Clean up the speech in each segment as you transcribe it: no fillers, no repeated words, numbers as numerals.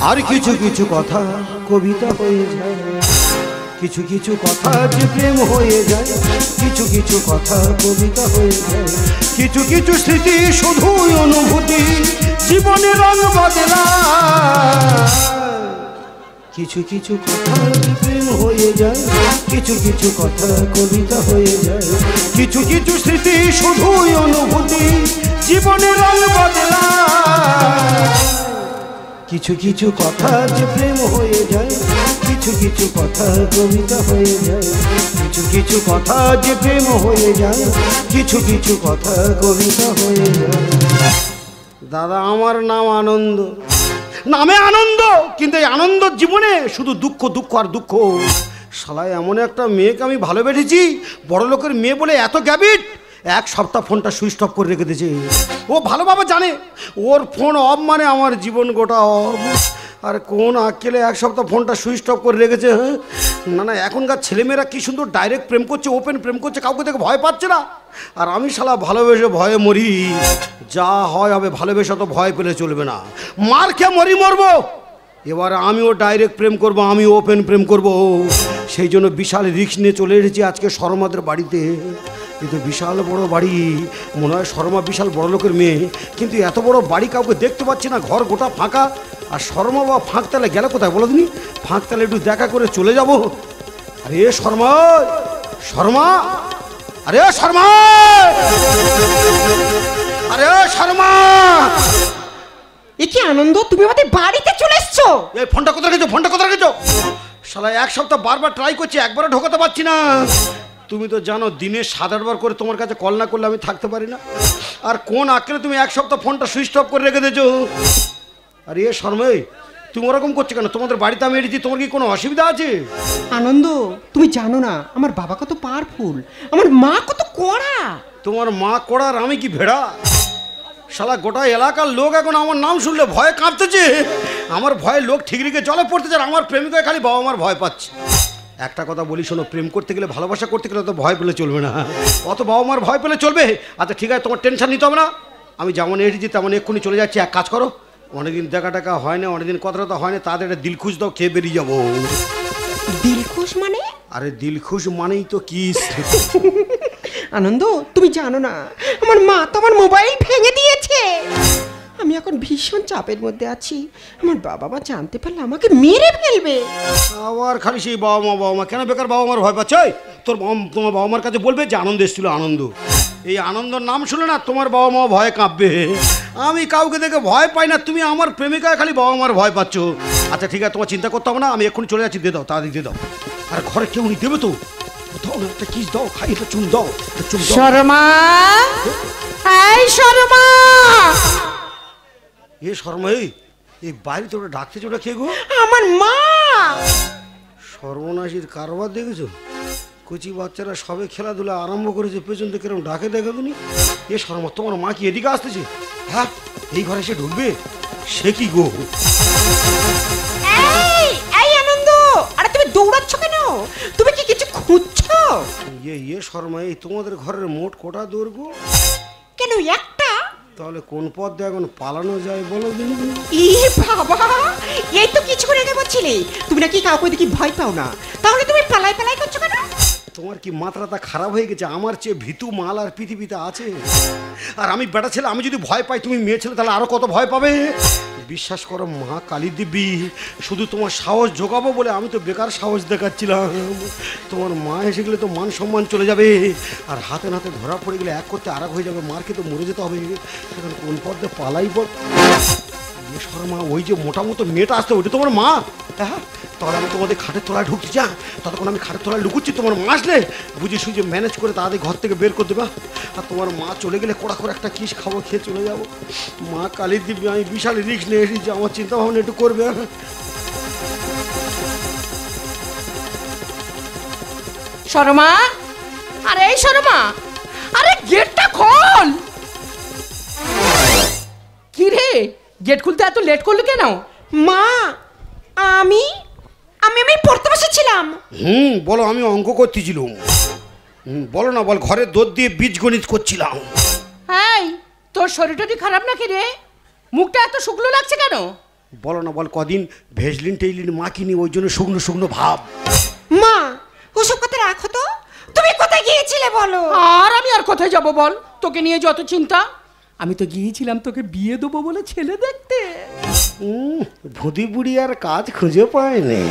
আর কিছু কিছু কথা কবিতা হয়ে যায়, কিছু কিছু কথা যে প্রেম হয়ে যায়, কিছু কিছু কথা কবিতা হয়ে যায়, কিছু কিছু স্মৃতি শুধুই অনুভূতি জীবনের রং বদলায়। কিছু কিছু কথা যে প্রেম হয়ে যায়, কিছু কিছু কথা কবিতা হয়ে যায়, কিছু কিছু স্মৃতি শুধুই অনুভূতি জীবনের রং বদলায়। কিছু কিছু কথা যে প্রেম হয়ে যায়, কিছু কিছু কথা কবিতা হয়ে যায়, কিছু কিছু কথা যে প্রেম হয়ে যায়, কিছু কিছু কথা কবিতা হয়ে যায়। দাদা আমার নাম আনন্দ, নামে আনন্দ, কিন্তু এই আনন্দ জীবনে শুধু দুঃখ দুঃখ আর দুঃখ। শালায় এমন একটা মেয়েকে আমি ভালোবেসেছি, বড় লোকের মেয়ে বলে এত গ্যাবিট, এক সপ্তাহ ফোনটা সুইচ অফ করে রেখে দিয়েছে। ও ভালোভাবে জানে ওর ফোন অফ মানে আমার জীবন গোটা অফ। আর কোন আক্কেলে এক সপ্তাহ ফোনটা সুইচ অফ করে রেখেছে। হ্যাঁ না না, এখনকার ছেলেমেয়েরা কি সুন্দর ডাইরেক্ট প্রেম করছে, ওপেন প্রেম করছে, কাউকে দেখে ভয় পাচ্ছে না। আর আমি শালা ভালোবেসে ভয়ে মরি। যা হয় হবে, ভালোবেসে তো ভয় পেলে চলবে না, মার খেয়ে মরবো। এবার আমিও ডাইরেক্ট প্রেম করব, আমি ওপেন প্রেম করব। সেই জন্য বিশাল রিস্ক নিয়ে চলে এসেছি আজকে শর্মাদের বাড়িতে। কিন্তু বিশাল বড় বাড়ি, মনে হয় শর্মা বিশাল বড় লোকের মেয়ে, কিন্তু এত বড় বাড়ি কাউকে দেখতে পাচ্ছি না, ঘর গোটা ফাঁকা। আর শর্মা বা ফাঁকতালে গেলে কোথায় বলো দিনি? ফাঁকতালে একটু দেখা করে চলে যাব। আরে শর্মা, শর্মা, আরে শর্মা, আরে শর্মা। এ কি আনন্দ, তুমি আমাদের বাড়িতে চলে এসছো? এই ফোনটা কোথায় রেখেছো? ফোনটা কোথায় রেখেছো? শালা এক সপ্তাহ বারবার ট্রাই করছি, একবারও ঢোকাতে পারছি না। তুমি তো জানো দিনে 7-8 বার করে তোমার কাছে কল না করলে আমি থাকতে পারি না। আর কোন আঁকলে তুমি এক সপ্তাহ ফোনটা সুইচ অফ করে রেখে দিয়েছো? আরে এ শর্মা, তুমি ওরকম করছো কেন? তোমাদের বাড়িতে আমি এসেছি, তোমার কি কোনো অসুবিধা আছে? আনন্দ, তুমি জানো না আমার বাবা কত পাওয়ারফুল, আমার মা কত কড়া। তোমার মা কড়ার আমি কি ভেড়া? শালা গোটা এলাকার লোক এখন আমার নাম শুনলে ভয়ে কাঁপতেছে। আমার ভয়ে লোক ঠিক রেখে জলে পড়তে চায়, আমার প্রেমিকায় খালি বাবা মার ভয় পাচ্ছে। একটা কথা বলি শোনো, প্রেম করতে গেলে, ভালোবাসা করতে গেলে অত ভয় পেলে চলবে না, অত বাবা মার ভয় পেলে চলবে? আচ্ছা ঠিক আছে, তোমার টেনশন নিতে হবে না। আমি যেমন এসেছি তেমন এক্ষুনি চলে যাচ্ছি। এক কাজ করো, অনেকদিন দেখা টাকা হয় না, অনেকদিন কথা হয় না, তাদের একটা দিলখুশ দাও, খেয়ে বেরিয়ে যাবো। দিলখুশ মানে? আরে দিলখুশ মানেই তো কিস। আনন্দ, তুমি জানো না আমার মা তো আমার মোবাইল ভেঙে দিয়েছে। আমি এখন ভীষণ চাপের মধ্যে আছি, আমার বাবা মা জানতে পারলে আমাকে মেরে ফেলবে। আবার খালি সেই বাবা মা কেন বেকার বাবা মার ভয় পাচ্ছে? তোমার বাবা মার কাছে বলবে যে আনন্দ এসেছিল, আনন্দ। এই আনন্দর নাম শুনে না তোমার বাবা মা ভয়ে কাঁপবে। আমি কাউকে দেখে ভয় পাই না, তুমি আমার প্রেমিকায় খালি বাবা মার ভয় পাচ্ছ। আচ্ছা ঠিক আছে, তোমার চিন্তা করতে হবে না, আমি এক্ষুনি চলে যাচ্ছি। দিয়ে দাও, তাড়াতাড়ি দিয়ে দাও। আর ঘরে কেউ নি দেবে তো? দাও না, একটা কিস দাও, খাই একটা চুন দাও। শর্মা, এই শর্মা। এ শর্মা, এই বাইরে তোরা ডাকতে চোটা কে গো? আমার মা। সর্বনাশীর কারবার দেখেছো? কচি বাচ্চারা সবে খেলাধুলা আরম্ভ করেছে, পেছন থেকে এরকম ডাকে দেখেনি? এ শর্মা, তোমার মা কি এদিকে আসতেছে? হ্যাঁ, এই ঘরে সে ঢুকবে? সে কি গো? এই আনন্দ, আরে তুমি দৌড়াচ্ছ কেন? তুমি কি কিছু খুঁজছো? এ শর্মা, এই তোমাদের ঘরের মোট কটা দৌড়বো? কেন একটা? তাহলে কোন পথ দিয়ে এখন পালানো যায় বলো দিন? ই বাবা, এই তো কিছুক্ষণ আগে বলছিলে তুমি নাকি কাউকে দেখি ভয় পাও না, তাহলে তুমি পালাই করছো কেন? তোমার কি মাথাটা খারাপ হয়ে গেছে? আমার চেয়ে ভীতু মাল আর পৃথিবীতে আছে? আর আমি বেটা ছেলে, আমি যদি ভয় পাই, তুমি মেয়ে ছেলে, তাহলে আরো কত ভয় পাবে। বিশ্বাস করো মা কালী দিব্যি, শুধু তোমার সাহস জোগাবো বলে আমি তো বেকার সাহস দেখাচ্ছিলাম। তোমার মা এসে গেলে তো মান সম্মান চলে যাবে, আর হাতে নাতে ধরা পড়ে গেলে এক করতে আর এক হয়ে যাবে, মারকে তো মরে যেতে হবে। এখন কোন পথে পালাই পথ? শর্মা, ওই যে মোটামুটি মেয়েটা আসতে, ওইটা তোমার মা? হ্যাঁ, তাহলে আমি তোমাদের খাটের তলায় ঢুকছি, যা ততক্ষণ আমি খাটের তলায় লুকুচ্ছি, তোমার মা আসলে বুঝে সুঝে ম্যানেজ করে তাদের ঘর থেকে বের করে দেবা। আর তোমার মা চলে গেলে কড়া করে একটা কিস খাবো, খেয়ে চলে যাবো। মা কালীর দিব্যি, আমি বিশাল রিস্ক নিয়ে এসেছি, আমার চিন্তা ভাবনা একটু করবে। শর্মা, আরে এই শর্মা, আরে গেটটা খোল। কি রে, গেট খুলতে এত লেট করলি কেন? মা, আমি পড়তে বসেছিলাম। বলো, আমি অঙ্ক করতেছিলাম। বলো না, বল। ঘরে দুধ দিয়ে বীজগণিত করছিলাম। হাই, তোর শরীরটা কি খারাপ নাকি রে? মুখটা এত শুকনো লাগছে কেন? বলো না, বল কদিন ভেজলিন টেইলিন মাখিনি, ওই জন্য শুকনো শুকনো ভাব। মা ওসব কথা রাখো তো, তুমি কোথায় গিয়েছিলে বলো? আর আমি আর কোথায় যাব বল, তোকে নিয়ে যত চিন্তা। আমি তো গিয়েছিলাম তোকে বিয়ে দেবো বলে ছেলে দেখতে। ভুদি বুড়ি আর কাজ খুঁজে পায়নি,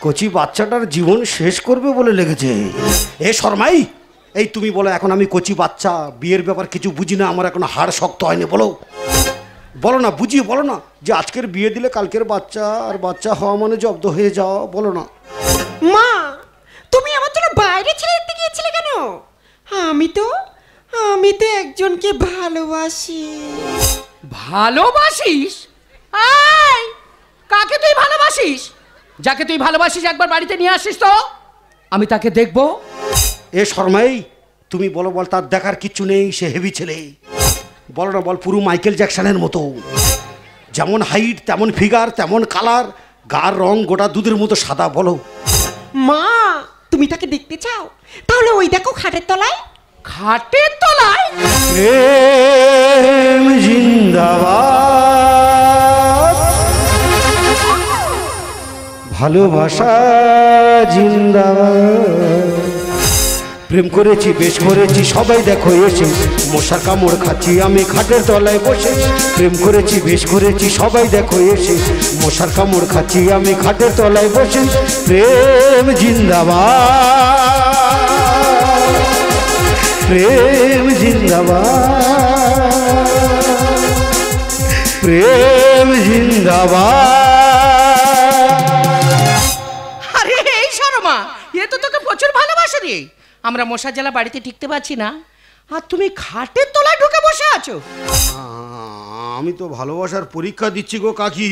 কচি বাচ্চাটার জীবন শেষ করবে বলে লেগেছে। এ শর্মাই, এই তুমি বলো, এখন আমি কচি বাচ্চা, বিয়ের ব্যাপার কিছু বুঝি না, আমার এখন হাড় শক্ত হয়নি। বলো বলো না, বুঝিয়ে বলো না, যে আজকের বিয়ে দিলে কালকের বাচ্চা, আর বাচ্চা হওয়া মানে জব্দ হয়ে যাওয়া। বলো না। মা তুমি আমার জন্য বাইরে ছেড়ে দেখতে গিয়েছিলে কেন? আমি তো একজনকে ভালোবাসি। ভালোবাসিস? আয়, কাকে তুই ভালোবাসিস? যাকে তুই ভালোবাসিস একবার বাড়িতে নিয়ে আসিস তো, আমি তাকে দেখব। এ শর্মাই, তুমি বলো, বল তার দেখার কিচ্ছু নেই, সে হেভি ছেলে। বলো না, বল পুরো মাইকেল জ্যাকসনের মতো, যেমন হাইট তেমন ফিগার তেমন কালার, গার রং গোটা দুধের মতো সাদা। বলো। মা তুমি তাকে দেখতে চাও? তাহলে ওই দেখো খাটের তলায়। খাটের তলায়? প্রেম জিন্দাবাদ, ভালোবাসা জিন্দাবাদ। প্রেম করেছি বেশ করেছি সবাই দেখো এসে, মশার কামড় খাচ্ছি আমি খাটের তলায় বসে। প্রেম করেছি বেশ করেছি সবাই দেখো এসে, মশার কামড় খাচ্ছি আমি খাটের তলায় বসে। প্রেম জিন্দাবাদ, প্রেম জিন্দাবাদ, প্রেম জিন্দাবাদ। আরে এই শর্মা, এ তো তোকে প্রচুর ভালোবাসে রে। আমরা মশার জ্বালা বাড়িতে টিকতে পারছি না, আর তুমি খাটের তলায় ঢুকে বসে আছো। আমি তো ভালোবাসার পরীক্ষা দিচ্ছি গো কাকি।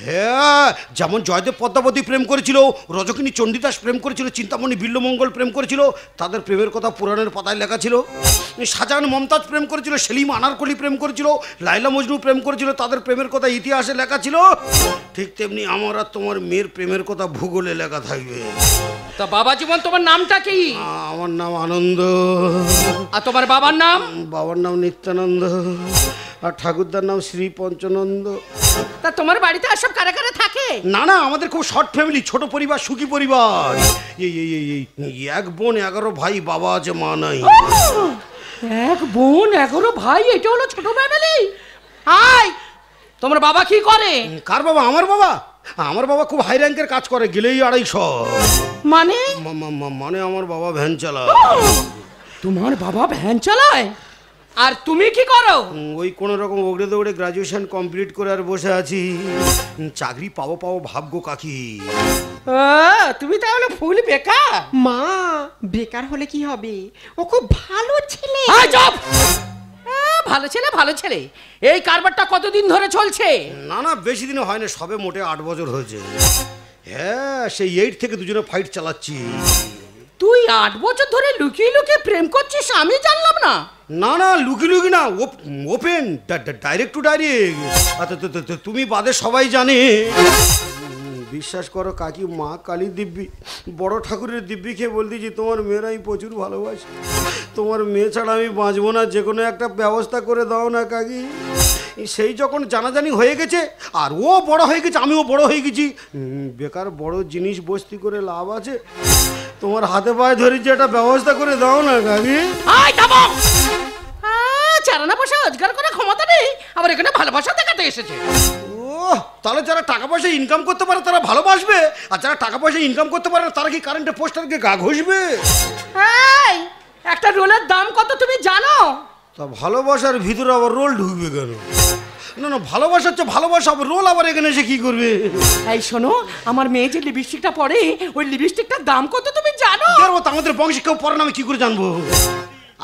হ্যাঁ, যেমন জয়দেব পদ্মাবতী প্রেম করেছিল, রজকিনী চণ্ডীদাস প্রেম করেছিল, চিন্তামণি বিল্লমঙ্গল প্রেম করেছিল, তাদের প্রেমের কথা পুরাণের পাতায় লেখা ছিল। শাহজাহান মমতাজ প্রেম করেছিল, সেলিম আনারকলি প্রেম করেছিল, লাইলা মজনু প্রেম করেছিল, তাদের প্রেমের কথা ইতিহাসে লেখা ছিল। ঠিক তেমনি আমার আর তোমার মেয়ের প্রেমের কথা ভূগোলে লেখা থাকবে। তা বাবা জীবন, তোমার নামটা কি? আমার নাম আনন্দ। আর তোমার বাবার নাম? বাবার নাম নিত্যানন্দ, আর ঠাকুরদার নাম শ্রী পঞ্চানন্দ। তা তোমার বাড়িতে আর সব কারা কারা থাকে? না না, আমাদের খুব শর্ট ফ্যামিলি, ছোট পরিবার, সুখী পরিবার। এক বোন 11 ভাই, বাবা আছে মা নাই। এক বোন 11 ভাই, এটা হলো ছোট ফ্যামিলি। আয়, তোমার বাবা কি করে? কার বাবা? আমার বাবা? আমার বাবা খুব হাই র্যাঙ্কের কাজ করে, গেলেই 250। মানে? মানে আমার বাবা ভ্যান চালায়। তোমার বাবা ভ্যান চালায়? আর তুমি কি করো? ওই কোনো রকম ওগড়ে দৌড়ে গ্রাজুয়েশন কমপ্লিট করে আর বসে আছি। চাকরি পাবো কাকি। তুমি তাহলে ফুল বেকার? মা বেকার হলে কি হবে, ও খুব ভালো ছেলে। ভালো ছেলে, ভালো ছেলে। এই কারবারটা কতদিন ধরে চলছে? না না, বেশি দিন হয় না, সবে মোটে 8 বছর হয়েছে। হ্যাঁ, সেই 8 থেকে দুজনে ফাইট চালাচ্ছি। তুই 8 বছর ধরে লুকিয়ে লুকিয়ে প্রেম করছিস, আমি জানলাম না। না না, লুকি লুকি না, ওপেন, ডাইরেক্ট টু ডাইরেক্ট। আচ্ছা, তুমি বাদে সবাই জানে। বিশ্বাস করো কাকি, মা কালী দিব্যি, বড় ঠাকুরের দিব্যি খেয়ে বলতেছি, তোমার মেয়ের আমি প্রচুর ভালোবাসি, তোমার মেয়ে ছাড়া আমি বাঁচবো না, যে কোনো একটা ব্যবস্থা করে দাও না কাকি। সেই যখন জানাজানি হয়ে গেছে, আর ও বড় হয়ে গেছে, আমিও বড় হয়ে গেছি, বেকার বড় জিনিস বস্তি করে লাভ আছে, তোমার হাতে পায়ে ধরেছি, একটা ব্যবস্থা করে দাও না কাকি। চারানা পয়সা রোজগার করার ক্ষমতা নেই, আবার এখানে ভালোবাসা দেখাতে এসেছে। তাহলে যারা টাকা পয়সা ইনকাম করতে পারে তারা ভালোবাসবে, আর যারা টাকা পয়সা ইনকাম করতে পারে তারা কি কারেন্টের পোস্টারকে গা ঘষবে? একটা রোলের দাম কত তুমি জানো? তা ভালোবাসার ভিতরে আবার রোল ঢুকবে কেন? না না, ভালোবাসা হচ্ছে ভালোবাসা, আবার রোল আবার এখানে এসে কি করবে? এই শোনো, আমার মেয়ে যে লিপস্টিকটা পরে, ওই লিপস্টিকটার দাম কত তুমি জানো? আমাদের বংশে কেউ পরে না, আমি কি করে জানবো?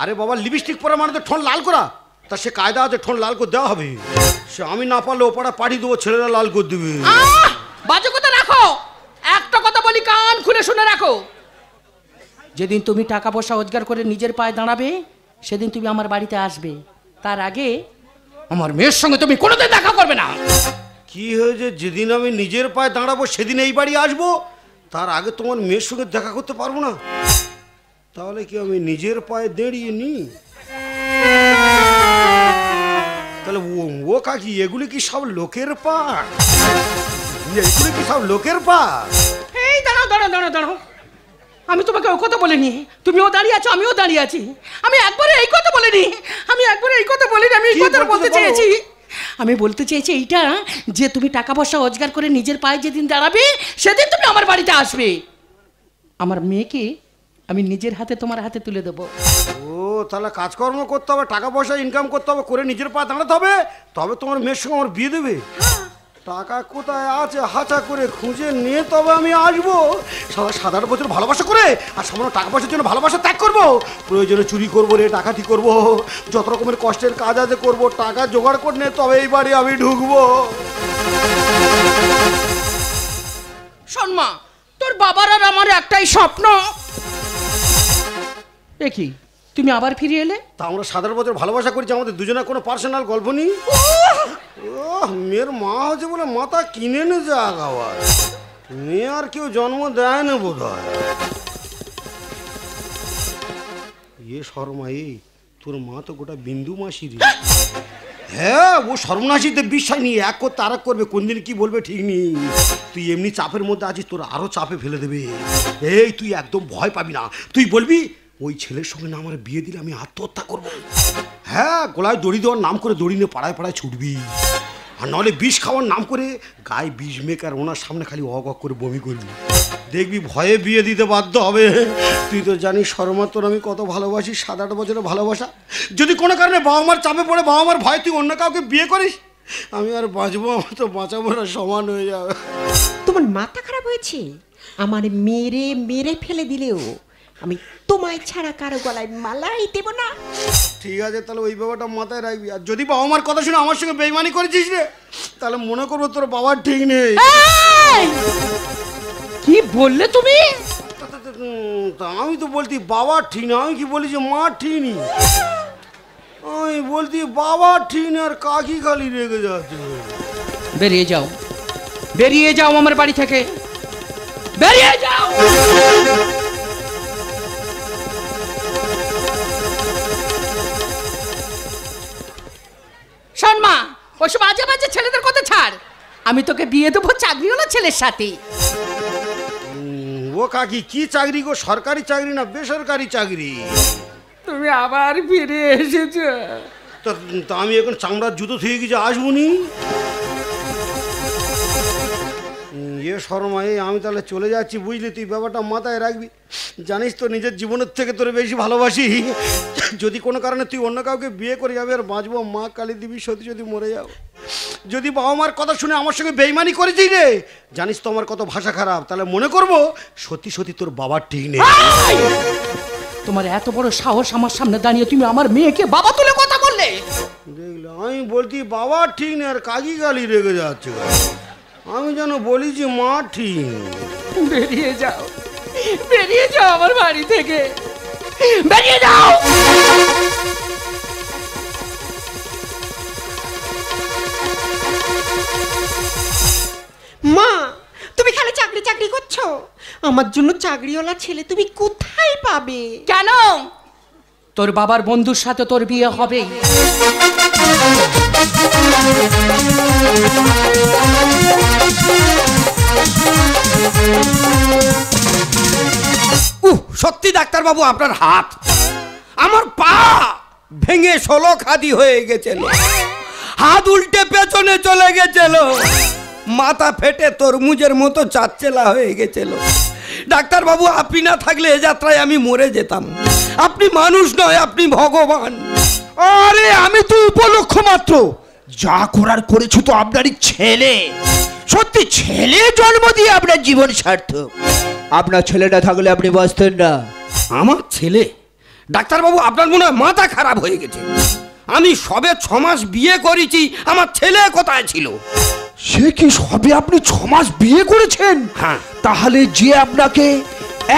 আরে বাবা, লিপস্টিক পরে মানে তো ঠোঁট লাল করা, তা সে কায়দা আছে, ঠোঁট লাল করে দেওয়া হবে। সে আমি না পারলে ওপাড়া পাঠিয়ে দেবো, ছেলেরা লাল করে দেবে। বাজে কথা রাখো, একটা কথা বলি, কান খুলে শুনে রাখো। যেদিন তুমি টাকা পয়সা রোজগার করে নিজের পায়ে দাঁড়াবে, সেদিন তুমি আমার বাড়িতে আসবে। তার আগে আমার মেয়ের সঙ্গে তুমি কোনোদিন দেখা করবে না। কি হয়েছে? যেদিন আমি নিজের পায়ে দাঁড়াবো সেদিন এই বাড়ি আসবো, তার আগে তোমার মেয়ের সঙ্গে দেখা করতে পারবো না? তাহলে কি আমি নিজের পায়ে দাঁড়িয়ে নি? তাহলে ও কাকি এগুলি কি সব লোকের পাট? এগুলি কি সব লোকের পাট? এই দাঁড়াও দাঁড়াও দাঁড়াও দাঁড়াও, আমি তোমাকে ও কথা বলিনি, তুমিও দাঁড়িয়ে আছো আমিও দাঁড়িয়ে আছি। আমি একবারে এই কথা বলিনি, আমি একবারে এই কথা বলিনি, আমি এই কথা বলতে চেয়েছি। আমি বলতে চেয়েছি এইটা যে তুমি টাকা পয়সা রোজগার করে নিজের পায়ে যেদিন দাঁড়াবে সেদিন তুমি আমার বাড়িতে আসবে। আমার মেয়েকে আমি নিজের হাতে তোমার হাতে তুলে দেবো। ও তাহলে কাজকর্ম করতে হবে, টাকা পয়সা ইনকাম করতে হবে, করে নিজের পায়ে দাঁড়াতে হবে, তবে তোমার মেয়ের সঙ্গে আমার বিয়ে দেবে। টাকা কোথায় আছে হাঁচা করে খুঁজে নিয়ে তবে আমি আসবো। 7-8 বছর ভালোবাসা করে আর সামান্য টাকা পয়সার জন্য ভালোবাসা ত্যাগ করবো? প্রয়োজনে চুরি করবো রে, ডাকাতি করবো, যত রকমের কষ্টের কাজ আছে করবো, টাকা জোগাড় করে নিয়ে তবে এই বাড়ি আমি ঢুকবো। শোন মা, তোর বাবার আর আমার একটাই স্বপ্ন। কি তুমি আবার ফিরে এলে? তা আমরা 7 বছর ভালোবাসা করেছি, আমাদের দুজনের কোনো পার্সোনাল গল্প নেই? মেয়ের মা হচ্ছে বলে মাথা কিনে নে যাক, আবার মেয়ে আর কেউ জন্ম দেয় না বোধ হয়। শর্মা, এই তোর মা তো গোটা বিন্দু মাসি রে। হ্যাঁ, ও সর্বনাশীতে বিশ্বাস নিয়ে এক করতে আর এক করবে, কোন দিন কি বলবে ঠিক নেই। তুই এমনি চাপের মধ্যে আছিস, তোর আরো চাপে ফেলে দেবে। এই তুই একদম ভয় পাবি না, তুই বলবি ওই ছেলের সঙ্গে না আমার বিয়ে দিলে আমি আত্মহত্যা করবো। হ্যাঁ, গলায় দড়ি দেওয়ার নাম করে দড়ি নিয়ে পাড়ায় পাড়ায় ছুটবি, আর নাহলে বিষ খাওয়ার নাম করে গায়ে বিষ মেকার ওনার সামনে খালি অগ করে বমি করবি। দেখবি ভয়ে বিয়ে দিতে বাধ্য হবে। তুই তো জানিস শর্মা, তোর আমি কত ভালোবাসি, 7-8 বছরের ভালোবাসা। যদি কোনো কারণে বাবা মার চাপে পড়ে, বাবা মার ভয় তুই অন্য কাউকে বিয়ে করিস, আমি আর বাঁচবো, আমার তো বাঁচাবো না, সমান হয়ে যাবে। তোমার মাথা খারাপ হয়েছে? আমার মেরে মেরে ফেলে দিলেও আমি তোমায় ছাড়া কারো গলায় মালাই দেব না। ঠিক আছে, তাহলে ওই ব্যাপারটা মাথায় রাখবি। আর যদি বাবা মার কথা শুনে আমার সঙ্গে বেইমানি করেছিস রে, তাহলে মনে করবো তোর বাবার ঠিক নেই। কি বললে তুমি? আমি তো বলতি বাবা ঠিক না, আমি কি বলি যে মা ঠিক নেই? আমি বলতি বাবা ঠিক না, আর কাকি খালি রেগে যাচ্ছে। বেরিয়ে যাও, বেরিয়ে যাও আমার বাড়ি থেকে, বেরিয়ে যাও। শোন মা, ওসব বাজে বাজে ছেলেদের কথা ছাড়, আমি তোকে বিয়ে দেবো চাকরিওয়ালা ছেলের সাথে। ও কাকি, কি চাকরি গো? সরকারি চাকরি না বেসরকারি চাকরি? তুমি আবার ফিরে এসেছো। তা আমি এখন চামড়ার জুতো থেকে কিছু আসবনি। শর্মা, এই আমি তাহলে চলে যাচ্ছি, বুঝলি? তুই ব্যাপারটা মাথায় রাখবি। জানিস তো নিজের জীবনের থেকে তোর বেশি ভালোবাসি। যদি কোনো কারণে তুই অন্য কাউকে বিয়ে করে যাবে আর বাঁচবো, মা কালী দেবী সত্যি যদি মরে যাও। যদি বাবা মার কথা শুনে আমার সঙ্গে বেইমানি করেছিস রে, জানিস তো আমার কত ভাষা খারাপ, তাহলে মনে করবো সত্যি সত্যি তোর বাবার ঠিক নেই। তোমার এত বড় সাহস, আমার সামনে দাঁড়িয়ে তুমি আমার মেয়েকে বাবা তুলে কথা বললে? দেখলে, আমি বলতি বাবা ঠিক নেই, আর কাকি গালি রেগে যাচ্ছে। আমি যেন বলি যে মা ঠিক। বেরিয়ে যাও, বেরিয়ে যাও আমার বাড়ি থেকে, বেরিয়ে যাও। মা, তুমি খালি চাকরি চাকরি করছো, আমার জন্য চাকরিওয়ালা ছেলে তুমি কোথায় পাবে? কেন? তোর বাবার বন্ধুর সাথে তোর বিয়ে হবে। সত্যি ডাক্তারবাবু, আপনার হাত, আমার পা ভেঙে 16 খাদি হয়ে গেছিল, হাত উল্টে পেছনে চলে গেছিল, মাথা ফেটে তরমুজের মতো চাচ্চেলা হয়ে গেছিল। ডাক্তারবাবু, আপনি না থাকলে এ যাত্রায় আমি মরে যেতাম। আপনি মানুষ নয়, আপনি ভগবান। আরে আমি তো উপলক্ষ মাত্র, যা করার করেছো তো আপনারই ছেলে। সত্যি ছেলে জন্ম দিয়ে আপনার জীবন সার্থক। আপনার ছেলেটা থাকলে আপনি বাঁচতেন না। আমার ছেলে? ডাক্তারবাবু, আপনার মনে হয় মাথা খারাপ হয়ে গেছে। আমি সবে 6 মাস বিয়ে করেছি, আমার ছেলে কোথায় ছিল? সে কি, সবে আপনি 6 মাস বিয়ে করেছেন? হ্যাঁ। তাহলে যে আপনাকে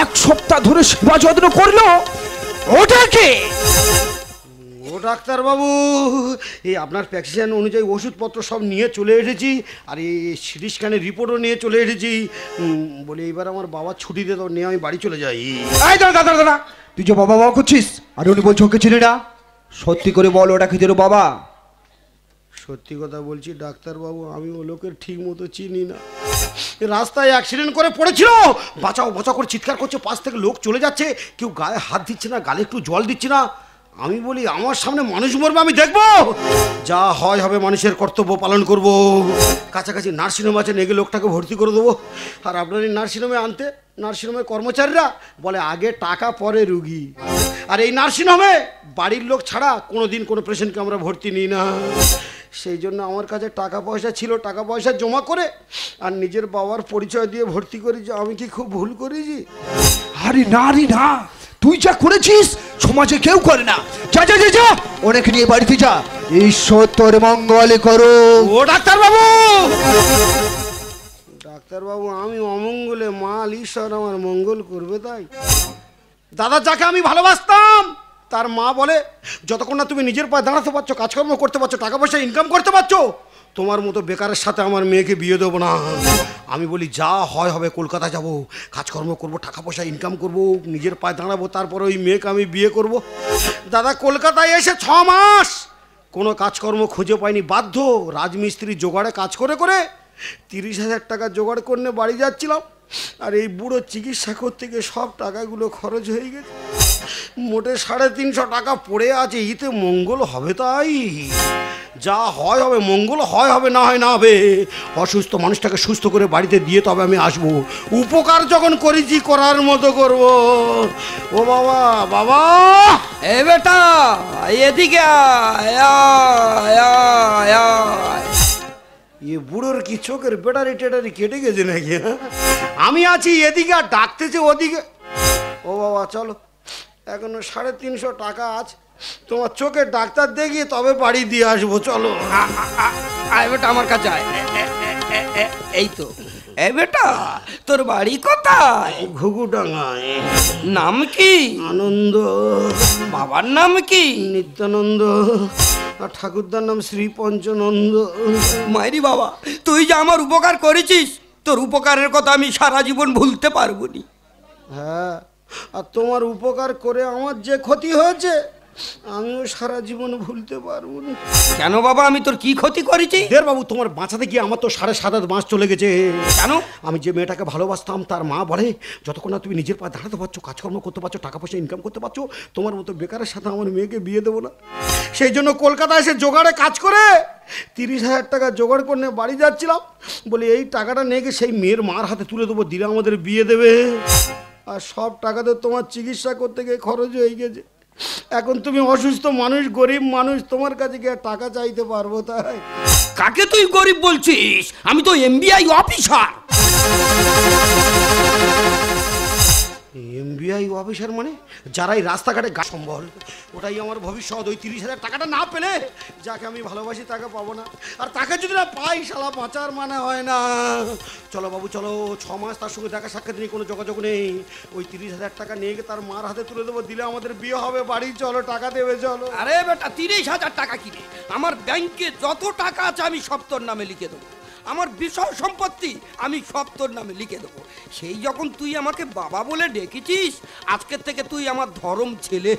1 সপ্তাহ ধরে সেবা যত্ন করলো, ওটাকে? ও ডাক্তারবাবু, এই আপনার প্রেসক্রিপশন অনুযায়ী ওষুধপত্র সব নিয়ে চলে এসেছি, আর এই সিটি স্ক্যানের রিপোর্টও নিয়ে চলে এসেছি। বলে এইবার আমার বাবার ছুটি দিয়ে তো নিয়ে আমি বাড়ি চলে যাই। এই দাদা দাদা দাদা, তুই যে বাবা বাবা করছিস, আর উনি বলছো ওকে চিনি না। সত্যি করে বল, ওটা কি তোর বাবা? সত্যি কথা বলছি ডাক্তারবাবু, আমি ও লোকের ঠিক মতো চিনি না। রাস্তায় অ্যাক্সিডেন্ট করে পড়েছিল, বাঁচাও বাঁচাও করে চিৎকার করছে, পাশ থেকে লোক চলে যাচ্ছে, কেউ গায়ে হাত দিচ্ছে না, গালে একটু জল দিচ্ছে না। আমি বলি আমার সামনে মানুষ মরবে আমি দেখবো, যা হয় হবে, মানুষের কর্তব্য পালন করব। কাছাকাছি নার্সিংহোম আছে, নেগে লোকটাকে ভর্তি করে দেবো। আর আপনার এই নার্সিংহোমে আনতে, নার্সিংহোমের কর্মচারীরা বলে আগে টাকা পরে রুগী। আর এই নার্সিংহোমে বাড়ির লোক ছাড়া কোনো দিন কোনো পেশেন্টকে আমরা ভর্তি নিই না। সেই জন্য আমার কাছে টাকা পয়সা ছিল, টাকা পয়সা জমা করে আর নিজের বাবার পরিচয় দিয়ে ভর্তি করেছি। আমি কি খুব ভুল করেছি? আরে না রে না, তুই যা করেছিস সমাজে কেউ করে না। যা যা যা যা, অনেক নিয়ে বাড়িতে যা, ঈশ্বর তোর মঙ্গল করো। ও ডাক্তারবাবু, ডাক্তারবাবু আমি অমঙ্গলে মাল, ঈশ্বর আমার মঙ্গল করবে তাই? দাদা যাকে আমি ভালোবাসতাম তার মা বলে যতক্ষণ না তুমি নিজের পায়ে দাঁড়াতে পারছো, কাজকর্ম করতে পারছো, টাকা পয়সা ইনকাম করতে পারছো, তোমার মতো বেকারের সাথে আমার মেয়েকে বিয়ে দেবো না। আমি বলি যা হয় হবে, কলকাতা যাব, কাজকর্ম করব, টাকা পয়সা ইনকাম করব, নিজের পায়ে দাঁড়াবো, তারপরে ওই মেয়েকে আমি বিয়ে করব। দাদা কলকাতায় এসে 6 মাস কোনো কাজকর্ম খুঁজে পাইনি, বাধ্য রাজমিস্ত্রি জোগাড়ে কাজ করে করে 30,000 টাকা জোগাড় করে বাড়ি যাচ্ছিলাম। আর এই বুড়ো চিকিৎসা করতে গিয়ে সব টাকাগুলো খরচ হয়ে গেছে, মোটে 350 টাকা পড়ে আছে। ইতে মঙ্গল হবে তাই? যা হয় হবে, মঙ্গল হয় হবে, না হয় না হবে। অসুস্থ মানুষটাকে সুস্থ করে বাড়িতে দিয়ে তবে আমি আসবো। উপকার যখন করেছি করার মতো করব। ও বাবা, বাবা এ বেটা এদিকে আয়, আয়, আয়, আয়। এ বুড়োর কি চোখের ব্যাটারি টেটারি কেটে গেছে নাকি? আমি আছি এদিকে আর ডাকতেছে ওদিকে। ও বাবা চলো, এখনো 350 টাকা আছে, তোমার চোখের ডাক্তার দেখিয়ে তবে বাড়ি দিয়ে আসবো। চলো আয় বেটা আমার কাছে আয়। এই তো। এ বেটা তোর বাড়ি কোথায়? ঘুঘুডাঙ্গায়। নাম কি? আনন্দ। বাবার নাম কি? নিত্যানন্দ। আর ঠাকুরদার নাম শ্রী পঞ্চানন্দ। মাইরি বাবা, তুই যে আমার উপকার করেছিস, তোর উপকারের কথা আমি সারা জীবন ভুলতে পারবো নি। হ্যাঁ, আর তোমার উপকার করে আমার যে ক্ষতি হয়েছে আমিও সারা জীবন ভুলতে পারবো না। কেন বাবা, আমি তোর কি ক্ষতি করেছি? বাবু তোমার বাঁচাতে গিয়ে আমার তো 7.5 মাস চলে গেছে। কেন? আমি যে মেয়েটাকে ভালোবাসতাম তার মা বলে যতক্ষণ না তুমি নিজের পায়ে দাঁড়াতে পারছো, কাজকর্ম করতে পারছো, টাকা পয়সা ইনকাম করতে পারছো, তোমার মতো বেকারের সাথে আমার মেয়েকে বিয়ে দেবো না। সেই জন্য কলকাতা এসে জোগাড়ে কাজ করে 30,000 টাকা জোগাড় করে বাড়ি যাচ্ছিলাম। বলে এই টাকাটা নিয়ে গিয়ে সেই মেয়ের মার হাতে তুলে দেবো, দিলে আমাদের বিয়ে দেবে। আর সব টাকা তো তোমার চিকিৎসা করতে গিয়ে খরচ হয়ে গেছে। এখন তুমি অসুস্থ মানুষ, গরিব মানুষ, তোমার কাছে গিয়ে টাকা চাইতে পারবো তাই? কাকে তুই গরিব বলছিস? আমি তো এমবিআই অফিসার। এমবিআই অফিসার মানে যারাই রাস্তাঘাটে গা সম্বল, ওটাই আমার ভবিষ্যৎ। ওই 30,000 টাকাটা না পেলে যাকে আমি ভালোবাসি তাকে পাবো না, আর তাকে যদি না পাই শালা বাঁচার মানে হয় না। চলো বাবু চলো, 6 মাস তার সঙ্গে দেখা সাক্ষাৎ নেই, কোনো যোগাযোগ নেই। ওই 30,000 টাকা নিয়ে গিয়ে তার মার হাতে তুলে দেবো, দিলে আমাদের বিয়ে হবে। বাড়ি চলো, টাকা দেবে চলো। আরে বেটা 30,000 টাকা কিনে আমার ব্যাংকে যত টাকা আছে আমি সব তোর নামে লিখে দেবো। আমার বিষয় সম্পত্তি আমি সব তোর নামে লিখে দেবো। সেই যখন তুই আমাকে বাবা বলে ডেকেছিস, আজকের থেকে তুই আমার ধরম ছেলে।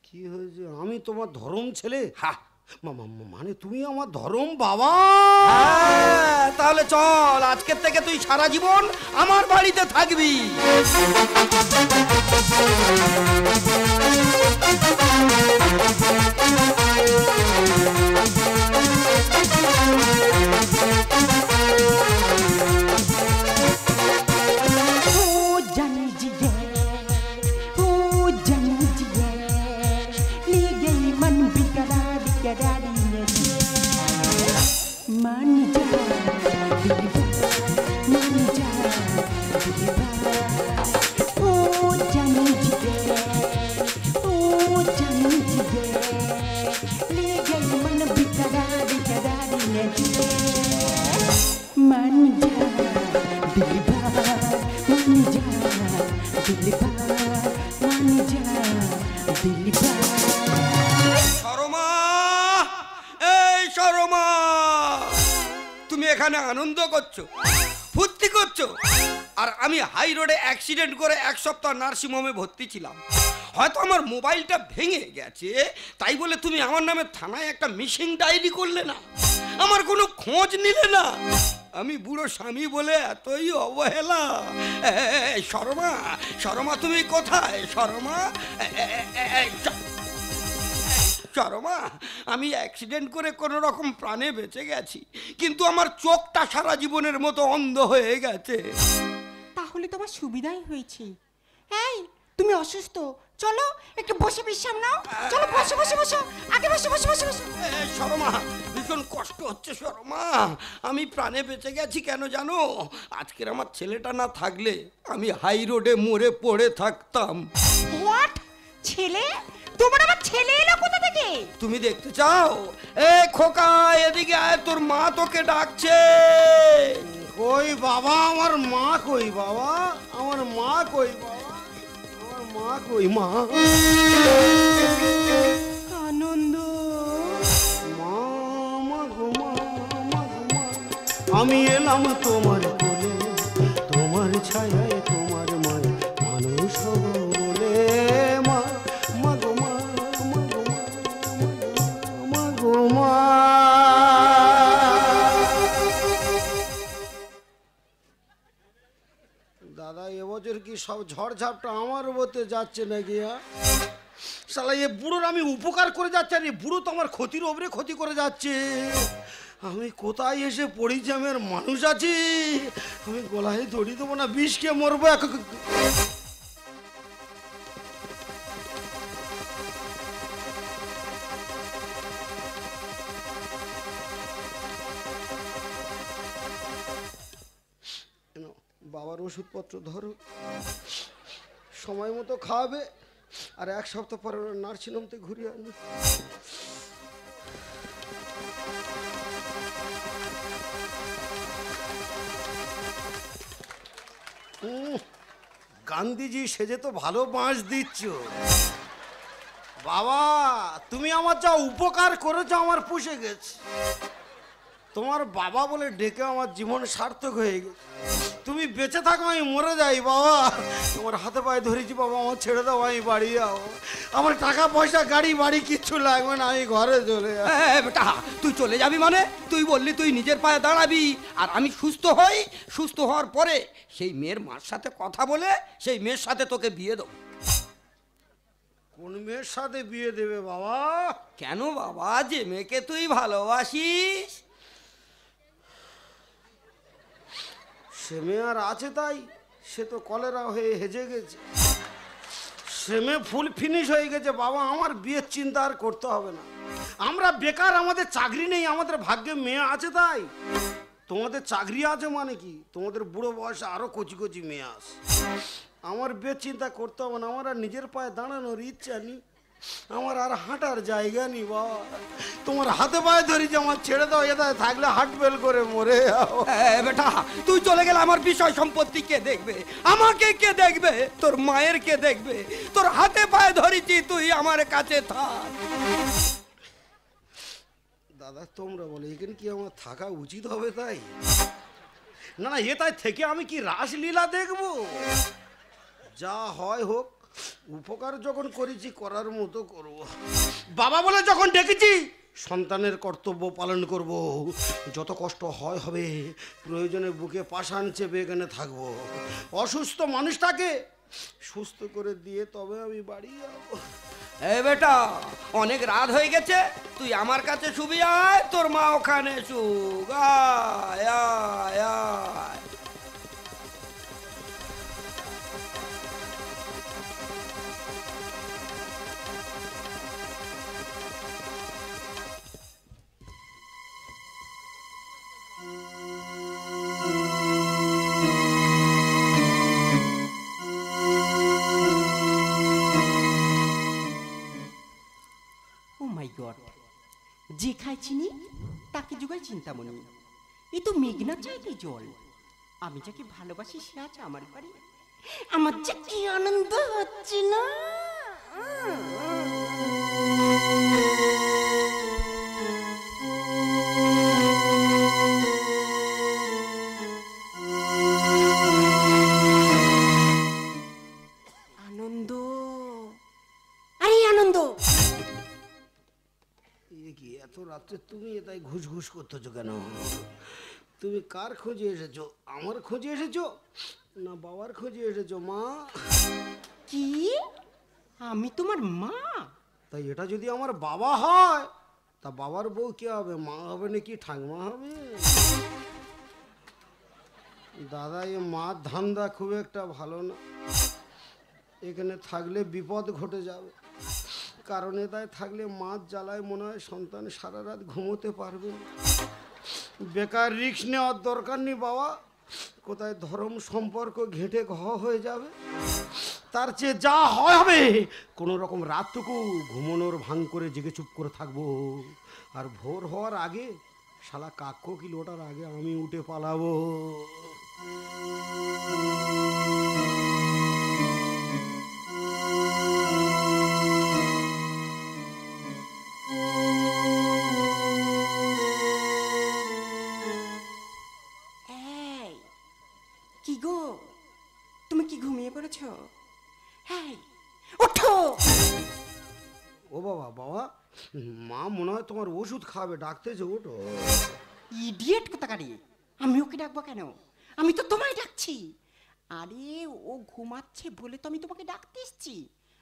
কি হয়েছে? আমি তোমার ধরম ছেলে? হ্যাঁ। মানে তুমি আমার ধরম বাবা? হ্যাঁ, তাহলে চল, আজকের থেকে তুই সারা জীবন আমার বাড়িতে থাকবি। এখানে আনন্দ করছো, ফুর্তি করছো, আর আমি হাই রোডে অ্যাক্সিডেন্ট করে 1 সপ্তাহ নার্সিং হোমে ভর্তি ছিলাম। হয়তো আমার মোবাইলটা ভেঙে গেছে, তাই বলে তুমি আমার নামে থানায় একটা মিসিং ডায়েরি করলে না, আমার কোনো খোঁজ নিলে না। আমি বুড়ো স্বামী বলে এতই অবহেলা। শর্মা, শর্মা তুমি কোথায় শর্মা? শর্মা, আমি অ্যাক্সিডেন্ট করে কোনো রকম প্রাণে বেঁচে গেছি, কিন্তু আমার চোখটা সারা জীবনের মতো অন্ধ হয়ে গেছে। তাহলে তোমার সুবিধাই হয়েছে। এই তুমি অসুস্থ, চলো একটু বসে বিশ্রাম নাও। চলো বসে বসে বসো, আগে বসে বসে বসে বসো। শর্মা, ভীষণ কষ্ট হচ্ছে শর্মা। আমি প্রাণে বেঁচে গেছি কেন জানো? আজকের আমার ছেলেটা না থাকলে আমি হাই রোডে মরে পড়ে থাকতাম। হোয়াট? ছেলে? তোমার আবার ছেলে এলো কোথা থেকে? তুমি দেখতে চাও? এ খোকা, এদিকে আয়, তোর মা তোকে ডাকছে। কই বাবা, আমার মা কই বাবা, আমার মা কই বাবা, আমার মা কই মা? আনন্দ, মা, মা গো মা, মা গো মা, আমি এলাম তোমার কোলে, তোমার ছায়ায় তোমার মায় মানুষ হব বলে। মা, মা গো মা, মা গো মা, মা গো মা। দাদা, এবছর কি সব ঝড়ঝাপটা আমার বতে যাচ্ছে নাকি? শালা এ বুড়োর আমি উপকার করে যাচ্ছি, আর এ বুড়ো তো আমার ক্ষতির ওপরে ক্ষতি করে যাচ্ছে। আমি কোথায় এসে পড়েছি? আমি আর মানুষ আছি? আমি গলায় দড়ি দেবো না, বিষ খেয়ে মরবো। বাবার ওষুধপত্র ধরো, সময় মতো খাওয়াবে, আর এক সপ্তাহ পরে নার্সিংহোম থেকে ঘুরিয়ে আনবে। গান্ধীজি সেজে তো ভালো বাঁশ দিচ্ছ বাবা। তুমি আমার যা উপকার করেছো আমার পুষে গেছে। তোমার বাবা বলে ডেকে আমার জীবন সার্থক হয়ে গেছে। তুমি বেঁচে থাকো, আমি মরে যাই বাবা। তোমার হাতে পায়ে ধরেছি বাবা, আমার ছেড়ে দাও, আমি বাড়ি যাও। আমার টাকা পয়সা গাড়ি বাড়ি কিচ্ছু লাগবে না, আমি ঘরে চলে যাই। বেটা, তুই চলে যাবি মানে? তুই বললি তুই নিজের পায়ে দাঁড়াবি, আর আমি সুস্থ হই। সুস্থ হওয়ার পরে সেই মেয়ের মার সাথে কথা বলে সেই মেয়ের সাথে তোকে বিয়ে দেবো। কোন মেয়ের সাথে বিয়ে দেবে বাবা? কেন বাবা, যে মেয়েকে তুই ভালোবাসিস। সে মেয়ে আর আছে তাই? সে তো কলেরা হয়ে হেজে গেছে, সে মেয়ে ফুল ফিনিশ হয়ে গেছে বাবা। আমার বিয়ের চিন্তা আর করতে হবে না। আমরা বেকার, আমাদের চাকরি নেই, আমাদের ভাগ্যে মেয়ে আছে তাই। তোমাদের চাকরি আছে মানে কি? তোমাদের বুড়ো বয়সে আরো কচি কচি মেয়ে আছে। আমার বিয়ের চিন্তা করতে হবে না। আমার আর নিজের পায়ে দাঁড়ানোর ইচ্ছা নেই, আমার আর হাঁটার জায়গা নেই বাবা। তোমার হাতে পায়ে ধরি যে আমার ছেড়ে দাও, এটা থাকলে হাট বেল করে মরে যাও। বেটা, তুই চলে গেলে আমার বিষয় সম্পত্তি কে দেখবে? আমাকে কে দেখবে? তোর মায়ের কে দেখবে? তোর হাতে পায়ে ধরেছি, তুই আমার কাছে থাক। দাদা, তোমরা বলে এখানে কি আমার থাকা উচিত হবে? তাই না, না, এ তাই থেকে আমি কি রাসলীলা দেখবো? যা হয় হোক, উপকার যখন করেছি করার মতো করব। বাবা বলে যখন ডেকেছি, সন্তানের কর্তব্য পালন করব। যত কষ্ট হয় হবে, প্রয়োজনে বুকে পাষাণ চেপে এখানে থাকবো। অসুস্থ মানুষটাকে সুস্থ করে দিয়ে তবে আমি বাড়ি যাবো। বেটা, অনেক রাত হয়ে গেছে, তুই আমার কাছে শুবি আয়, তোর মা ওখানে শুক। আয় আয় আয়। ও মাই গড, যে খায় চিনি তাকে জোগায় চিন্তামণি। এ তো মেঘনা চাইতে জল। আমি যাকে ভালোবাসি সে আছে আমার ঘরে। আমার যে কি আনন্দ হচ্ছে না। আনন্দ, রাত্রে তুমি তাই ঘুষ ঘুষ করতেছো কেন? তুমি কার খোঁজে এসেছো? আমার খোঁজে এসেছো না বাবার খোঁজে এসেছো মা? কি আমি তোমার মা? তাই এটা যদি আমার বাবা হয় তা বাবার বউ কে হবে? মা হবে নাকি ঠাকুমা হবে? দাদা এ মার ধান্দা খুব একটা ভালো না, এখানে থাকলে বিপদ ঘটে যাবে। কারণ এটাই থাকলে মাছ জ্বালায় মনে হয় সন্তান সারা রাত ঘুমোতে পারবে না। বেকার রিস্ক নেওয়ার দরকার নেই বাবা, কোথায় ধর্ম সম্পর্ক ঘেঁটে হয়ে যাবে। তার চেয়ে যা হয় হবে, কোনো রকম রাতটুকু ঘুমানোর ভান করে জেগে চুপ করে থাকবো, আর ভোর হওয়ার আগে শালা কাক্ষ কি লোটার আগে আমি উঠে পালাবো। এই কি গো, তুমি কি ঘুমিয়ে পড়েছ? হ্যাঁ ওঠো। ও বাবা বাবা, মা মনে হয় তোমার ওষুধ খাবে, ডাকতেছে, ওঠো। ইডিয়েট কোথাকারে, আমি ওকে ডাকবো কেন? আমি তো তোমায় ডাকছি। আরে ও ঘুমাচ্ছে বলে তো আমি তোমাকে ডাকতে এসছি,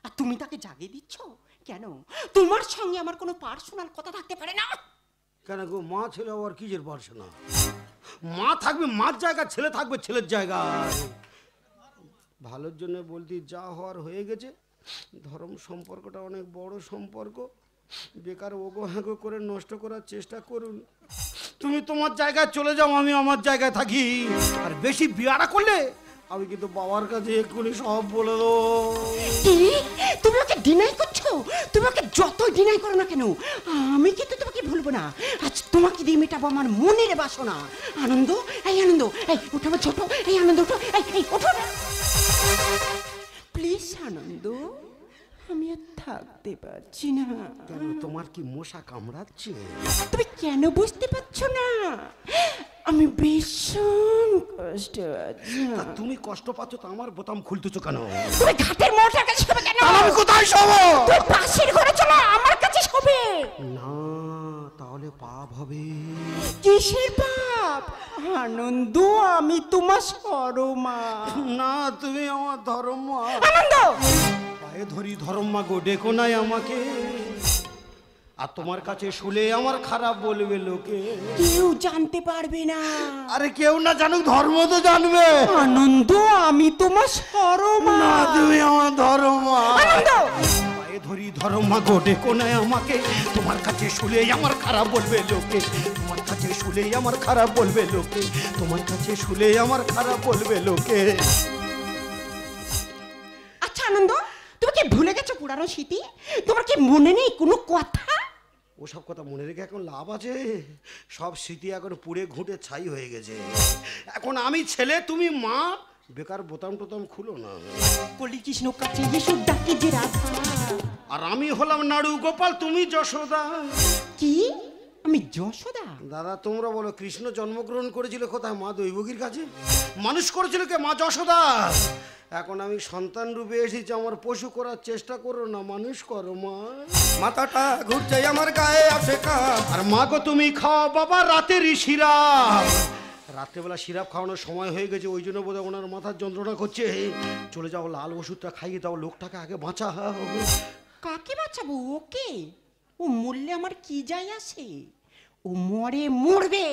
আর তুমি তাকে জাগিয়ে দিচ্ছ কেন? তোমার সঙ্গে আমার কোনো পার্সোনাল কথা থাকতে পারে না? কেন গো, মা ছেলে আবার কিজের পারছে না? মা থাকবে মার জায়গায়, ছেলে থাকবে ছেলের জায়গায়। ভালোর জন্য বলতে যা হওয়ার হয়ে গেছে। ধর্ম সম্পর্কটা অনেক বড় সম্পর্ক, বেকার ওগো হ্যাগো করে নষ্ট করার চেষ্টা করুন। তুমি তোমার জায়গায় চলে যাও, আমি আমার জায়গায় থাকি। আর বেশি বিয়ারা করলে আমি কিন্তু বাবার কাছে এক্ষুনি সব বলে দেবো। কি তুমি ওকে ডিনাই করছো? তুমি ওকে যত ডিনাই করো না কেন, আমি কিন্তু তোমাকে ভুলবো না। আজ তোমাকে দিয়ে মেটাবো আমার মনের বাসনা। আনন্দ, এই আনন্দ, এই উঠো আমার ছোট, এই আনন্দ উঠো, এই ওঠো না প্লিজ আনন্দ, আমি আর থাকতে পারছি না। কেন, তোমার কি মশা কামড়াচ্ছে? তুমি কেন বুঝতে পারছো না? আমি ভীষণ কষ্ট পাচ্ছি। তা তুমি কষ্ট পাচ্ছ তো আমার বোতাম খুলতেছো কেন? তুমি ঘাটের মোড়টার কাছে শোবে কেন? আমি কোথায় শোবো? তুই পাশের ঘরে চলো, আমার কাছে শোবে। না, তাহলে পাপ হবে। কিসের পাপ? আনন্দ, আমি তোমার সরমা। না, তুমি আমার ধর্মমা। আনন্দ, পায়ে ধরি ধর্মমা গো, ডেকো নাই আমাকে। আর তোমার কাছে শুলে আমার খারাপ বলবে লোকে। কেউ জানতে পারবে না। আরে কেউ না জানুক, ধর্ম তো জানবে। আনন্দ, আমি তোমার সরমা। না, তুমি আমার ধর্মমা। আনন্দ, পায়ে ধরি ধর্মমা গো, ডেকো নাই আমাকে। তোমার কাছে শুলে আমার খারাপ বলবে লোকে। তোমার কাছে শুলে আমার খারাপ বলবে লোকে। তোমার কাছে শুলে আমার খারাপ বলবে লোকে। আচ্ছা আনন্দ, তুমি কি ভুলে গেছো পুরানো স্মৃতি? তোমার কি মনে নেই কোনো কথা? ওসব কথা মনে রেখে এখন লাভ আছে? সব স্মৃতি এখন পুড়ে ঘুঁটে ছাই হয়ে গেছে। এখন আমি ছেলে, তুমি মা, বেকার বোতাম টোতাম খুলো না। বলি কৃষ্ণ কাছে এসো ডাকে যে রাধা। আর আমি হলাম নাড়ু গোপাল, তুমি যশোদা। কি আমি যশোদা? দাদা তোমরা বলো, কৃষ্ণ জন্মগ্রহণ করেছিল কোথায়? মা দৈবকীর কাছে। মানুষ করেছিল কে? মা যশোদা। এখন আমি সন্তান রূপে এসেছি, আমার পশু করার চেষ্টা করো না, মানুষ করো মা। মাথাটা ঘুরছে আমার গায়ে আসে কাপ। আর মা গো তুমি খাও বাবা রাতেরই সিরাপ। রাত্রেবেলা সিরাপ খাওয়ানোর সময় হয়ে গেছে, ওই জন্য বোধহয় ওনার মাথার যন্ত্রণা করছে। চলে যাও, লাল ওষুধটা খাইয়ে দাও, লোকটাকে আগে বাঁচাও। কাকে বাঁচাবো? ওকে? ও মরলে আমার কি যায় আসে? ও মরে মরবে।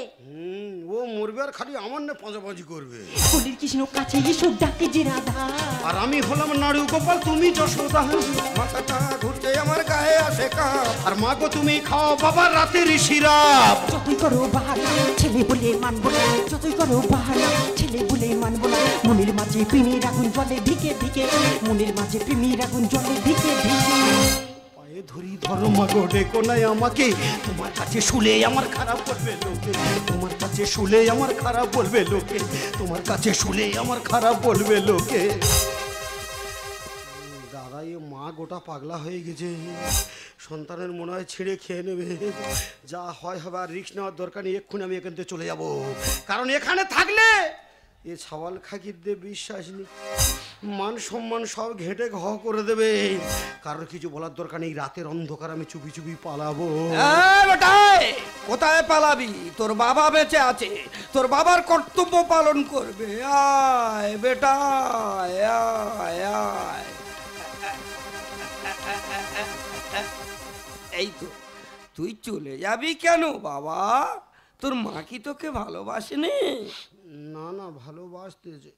ও মরবে, আর খালি আমার না পাঁচাপাঁচি করবে। বলির কৃষ্ণ কাছে এসো ডাকে যে রাধা। আর আমি হলাম নাড়ু গোপাল, তুমি যশোদা। মাথাটা ঘুরছে আমার গায়ে আসে কাপ। আর মা গো তুমি খাও বাবা রাতেরই সিরাপ। যতই করো বাহানা ছেলে বলে মানবো না, যতই করো বাহানা ছেলে বলে মানবো না। মনের মাঝে প্রেমের আগুন জলে ধিকে ধিকে, মনের মাঝে প্রেমের আগুন জলে ধিকে ধিকে। পায়ে ধরি ধর্মা গো, ডেকো নাই আমাকে। তোমার কাছে শুলে আমার খারাপ বলবে লোকে। তোমার কাছে শুলে আমার খারাপ বলবে লোকে। তোমার কাছে শুলে আমার খারাপ বলবে লোকে। দাদা এ মা গোটা পাগলা হয়ে গেছে, সন্তানের মনে হয় ছিঁড়ে খেয়ে নেবে। যা হয় হবে, আর রিস্ক নেওয়ার দরকার নেই, এক্ষুনি আমি এখান থেকে চলে যাব। কারণ এখানে থাকলে এ ছাওয়াল খাকির দিয়ে বিশ্বাস নেই, মান সম্মান সব ঘেঁটে ঘ করে দেবে। কারোর কিছু বলার দরকার নেই, রাতের অন্ধকার আমি চুপি চুপি পালাবো। বেটাই, কোথায় পালাবি? তোর বাবা বেঁচে আছে, তোর বাবার কর্তব্য পালন করবে। আয় বেটা, আয় আয়। এই তো, তুই চলে যাবি কেন বাবা? তোর মা কি তোকে ভালোবাসেনি? না না, ভালোবাসতেছে,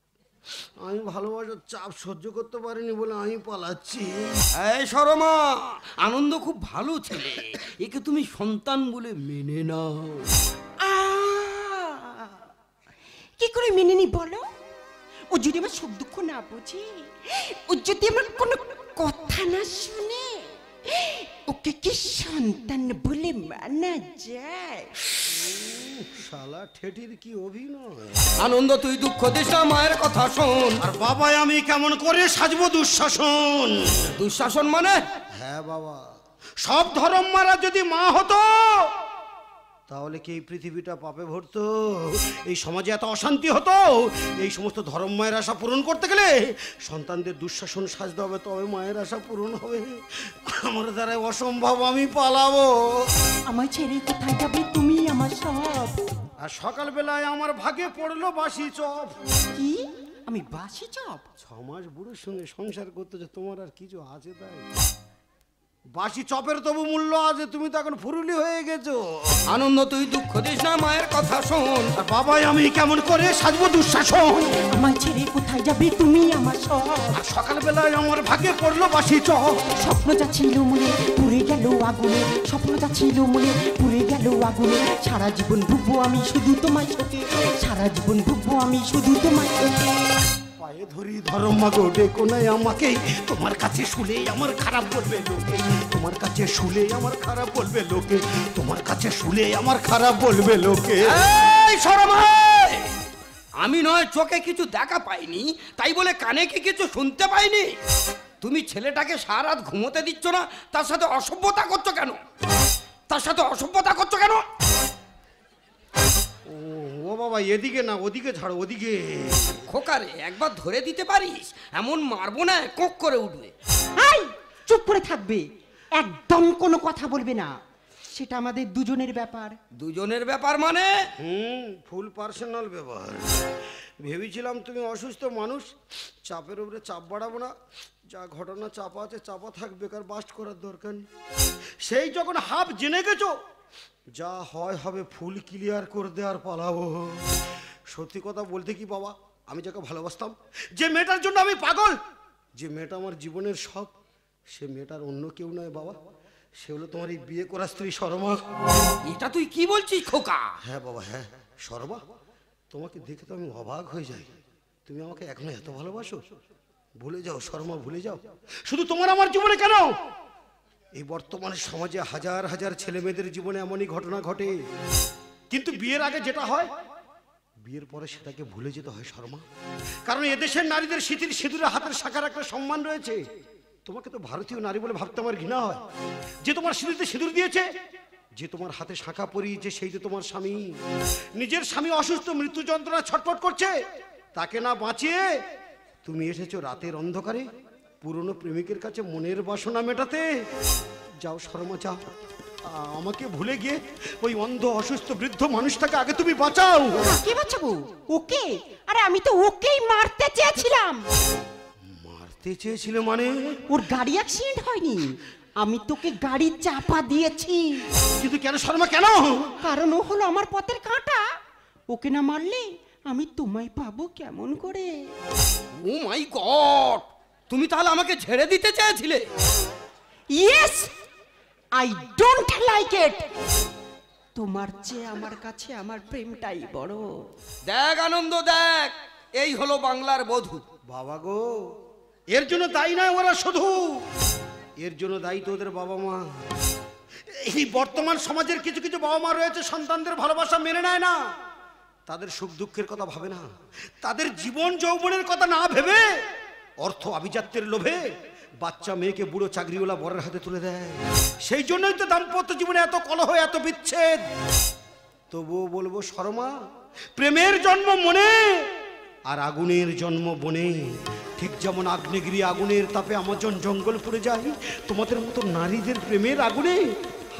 আমি ভালোবাসার চাপ সহ্য করতে পারিনি বলে আমি পালাচ্ছি। এই শর্মা, আনন্দ খুব ভালো ছেলে, একে তুমি সন্তান বলে মেনে নাও। কি করে মেনে নি বলো? ও যদি আমার সুখ দুঃখ না বোঝে, ও যদি আমার কোনো কথা না শুনে, ওকে কি সন্তান বলে মানা যায়? শালা ঠেটির কি অভিনয়। আনন্দ, তুই দুঃখ দিস না, মায়ের কথা শোন। আর বাবাই আমি কেমন করে সাজবো দুঃশাসন? দুঃশাসন মানে? হ্যাঁ বাবা, সব ধর্ম মারা যদি মা হতো তাহলে কি এই পৃথিবীটা পাপে ভরতো? এই সমাজে এত অশান্তি হতো? এই সমস্ত ধর্ম মায়ের আশা পূরণ করতে গেলে সন্তানদের দুঃশাসন সাজতে হবে, তবে মায়ের আশা পূরণ হবে। আমার দ্বারা অসম্ভব, আমি পালাবো। আমার ছেড়ে কোথায় যাবে তুমি? আমার সব। আর সকালবেলায় আমার ভাগে পড়লো বাসি চপ। কি? আমি বাসি চপ? 6 মাস বুড়োর সঙ্গে সংসার করতেছে, তোমার আর কিছু আছে তাই? বাসি চপের তবু মূল্য আছে, তুমি তো এখন ফুরুলি হয়ে গেছো। আনন্দ, তুই দুঃখ দিস না, মায়ের কথা শোন। আর বাবাই আমি কেমন করে সাজবো দুঃশাসন? আমার ছেড়ে কোথায় যাবে তুমি? আমার সব। আর সকালবেলায় আমার ভাগে পড়লো বাসি চপ। স্বপ্ন যা ছিল মনে পুড়ে গেল আগুনে, স্বপ্ন যা ছিল মনে পুড়ে গেল আগুনে। সারা জীবন ভুগবো আমি শুধু তোমায় চোখে, সারা জীবন ভুগবো আমি শুধু তোমায় চোখে। পায়ে ধরি ধর্মা গোটে কোনায় আমাকে, তোমার কাছে শুলে আমার খারাপ বলবে লোকে, তোমার কাছে শুলে আমার খারাপ বলবে লোকে, তোমার কাছে শুলে আমার খারাপ বলবে লোকে। এই শর্মা, আমি নয় চোখে কিছু দেখা পাইনি, তাই বলে কানে কি কিছু শুনতে পাইনি? তুমি ছেলেটাকে সারা রাত ঘুমোতে দিচ্ছ না, তার সাথে অসভ্যতা করছো কেন? তার সাথে অসভ্যতা করছো কেন? ও বাবা, এদিকে না ওদিকে ছাড়ো, ওদিকে। খোকারে, একবার ধরে দিতে পারিস? এমন মারবো না, কোক করে উঠবে। এই চুপ করে থাকবে, একদম কোনো কথা বলবে না, সেটা আমাদের দুজনের ব্যাপার। দুজনের ব্যাপার মানে? ফুল পার্সোনাল ব্যাপার। ভেবেছিলাম তুমি অসুস্থ মানুষ, চাপের উপরে চাপ বাড়াবো না, যা ঘটনা চাপা আছে চাপা থাক, বেকার বাস্ট করার দরকার নেই। সেই যখন হাফ জেনে গেছো, যা হয় হবে, ফুল ক্লিয়ার করে দেওয়ার পালাবো। সত্যি কথা বলতে কি বাবা, আমি যাকে ভালোবাসতাম, যে মেয়েটার জন্য আমি পাগল, যে মেয়েটা আমার জীবনের সব, সে মেয়েটার অন্য কেউ নয় বাবা, সে হলো তোমার এই বিয়ে করা স্ত্রী শর্মা। এটা তুই কি বলছিস খোকা? হ্যাঁ বাবা, হ্যাঁ শর্মা, তোমাকে দেখে তো আমি অবাক হয়ে যাই, তুমি আমাকে এখনো এত ভালোবাসো? ভুলে যাও শর্মা, ভুলে যাও। শুধু তোমার আমার জীবনে কেন, এই বর্তমানে সমাজে হাজার হাজার ছেলে মেয়েদের জীবনে এমনই ঘটনা ঘটে, কিন্তু বিয়ের আগে যেটা হয়, বিয়ের পরে সেটাকে ভুলে যেতে হয় শর্মা। কারণ এদেশের নারীদের স্মৃতির সিঁদুরে হাতের শাখার একটা সম্মান রয়েছে। তোমাকে তো ভারতীয় নারী বলে ভাবতে আমার ঘৃণা হয়। যে তোমার সিঁদুরে সিঁদুর দিয়েছে, যে তোমার হাতে শাখা পরিয়েছে, সেই তো তোমার স্বামী। নিজের স্বামী অসুস্থ, মৃত্যু যন্ত্রণা ছটফট করছে, তাকে না বাঁচিয়ে তুমি এসেছো রাতের অন্ধকারে পুরনো প্রেমিকের কাছে মনের বাসনা মেটাতে। যাও শর্মা, যাও, আমাকে ভুলে গিয়ে ওই অন্ধ অসুস্থ বৃদ্ধ মানুষটাকে আগে তুমি বাঁচাও। কাকে বাঁচাবো? ওকে? আরে আমি তো ওকেই মারতে চেয়েছিলাম। মারতে চেয়েছিলে মানে? ওর গাড়ি অ্যাক্সিডেন্ট হয়নি, আমি তোকে গাড়ি চাপা দিয়েছি। কিন্তু কেন শর্মা, কেন? কারণ ও হলো আমার পথের কাঁটা, ওকে না মারলে আমি তোমায় পাবো কেমন করে? ও মাই গড, তুমি তাহলে আমাকে ছেড়ে দিতে চেয়েছিলে? Yes, I don't like it. তোমার চেয়ে আমার কাছে আমার প্রেমটাই বড়। দেখ আনন্দ, দেখ, এই হলো বাংলার বধূ। বাবা গো, এর জন্য দায়ী নয় ওরা শুধু, এর জন্য দায়ী তো ওদের বাবা মা। এই বর্তমান সমাজের কিছু কিছু বাবা মা রয়েছে, সন্তানদের ভালোবাসা মেনে নেয় না, তাদের সুখ দুঃখের কথা ভাবে না, তাদের জীবন যৌবনের কথা না ভেবে অর্থ আভিজাত্যের লোভে বাচ্চা মেয়েকে বুড়ো চাকরিওয়ালা বরের হাতে তুলে দেয়। সেই জন্যই তো দাম্পত্য জীবনে এত কলহ, এত বিচ্ছেদ। তবুও বলবো শর্মা, প্রেমের জন্ম মনে, আর আগুনের জন্ম বনে। ঠিক যেমন আগ্নেয়গিরি আগুনের তাপে আমাজন জঙ্গল পুড়ে যায়, তোমাদের মতো নারীদের প্রেমের আগুনে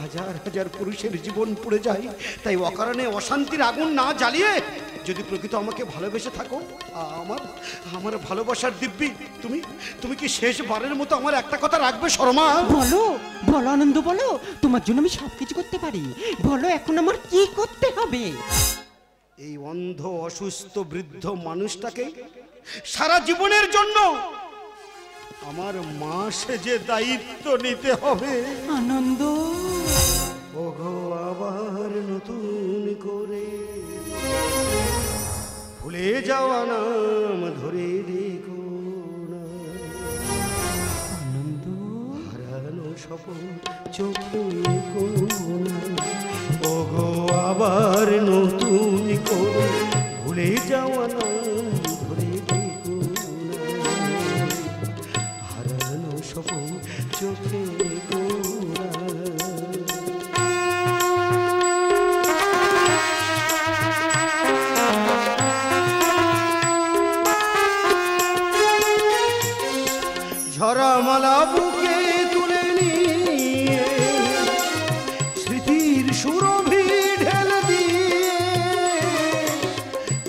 হাজার হাজার পুরুষের জীবন পুড়ে যায়। তাই অকারণে অশান্তির আগুন না জ্বালিয়ে যদি প্রকৃত আমাকে ভালোবেসে থাকো, আমার আমার ভালোবাসার দিব্যি, তুমি তুমি কি শেষবারের মতো আমার একটা কথা রাখবে শর্মা? বলো বলো আনন্দ, বলো। তোমার জন্য আমি সব কিছু করতে পারি। বলো এখন আমার কি করতে হবে? এই অন্ধ অসুস্থ বৃদ্ধ মানুষটাকে সারা জীবনের জন্য আমার মা সেজে দায়িত্ব নিতে হবে। আনন্দ, ওগো আবার নতুন করে ভুলে যাওয়া নাম ধরে দেখো না, আনন্দ, হারানো স্বপ্ন চোখে কোনা। ওগো আবার নতুন করে ভুলে যাওয়া নাম ধরে দেখো না, হারানো স্বপ্ন চোখে কোনা। ঝরা মালা বুকে তুলে নিয়ে স্মৃতির সুরভি ঢেলে দিয়ে,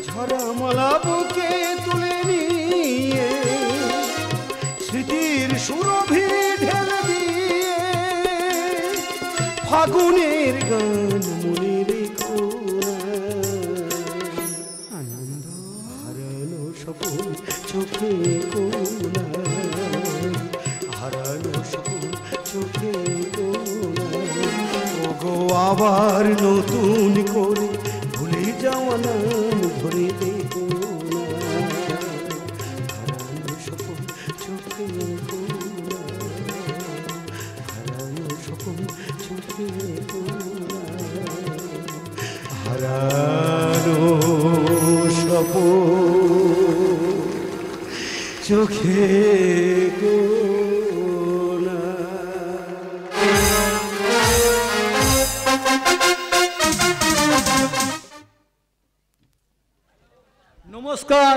ঝরা মালা বুকে তুলে নিয়ে স্মৃতির সুরভি ঢেলে দিয়ে, ফাগুনের গান মনে রেখো না, আনন্দ হারানো স্বপ্ন চোখে কোনা, হারানো স্বপ্ন চোখে কোনা। ওগো আবার নতুন করে ভুলে যাওয়া নাম ধরে দেখো না, হারানো স্বপ্ন চোখে কোনা, হারানো স্বপ্ন চোখে কোনা, হারানো স্বপ্ন চোখে কোনা। নমস্কার।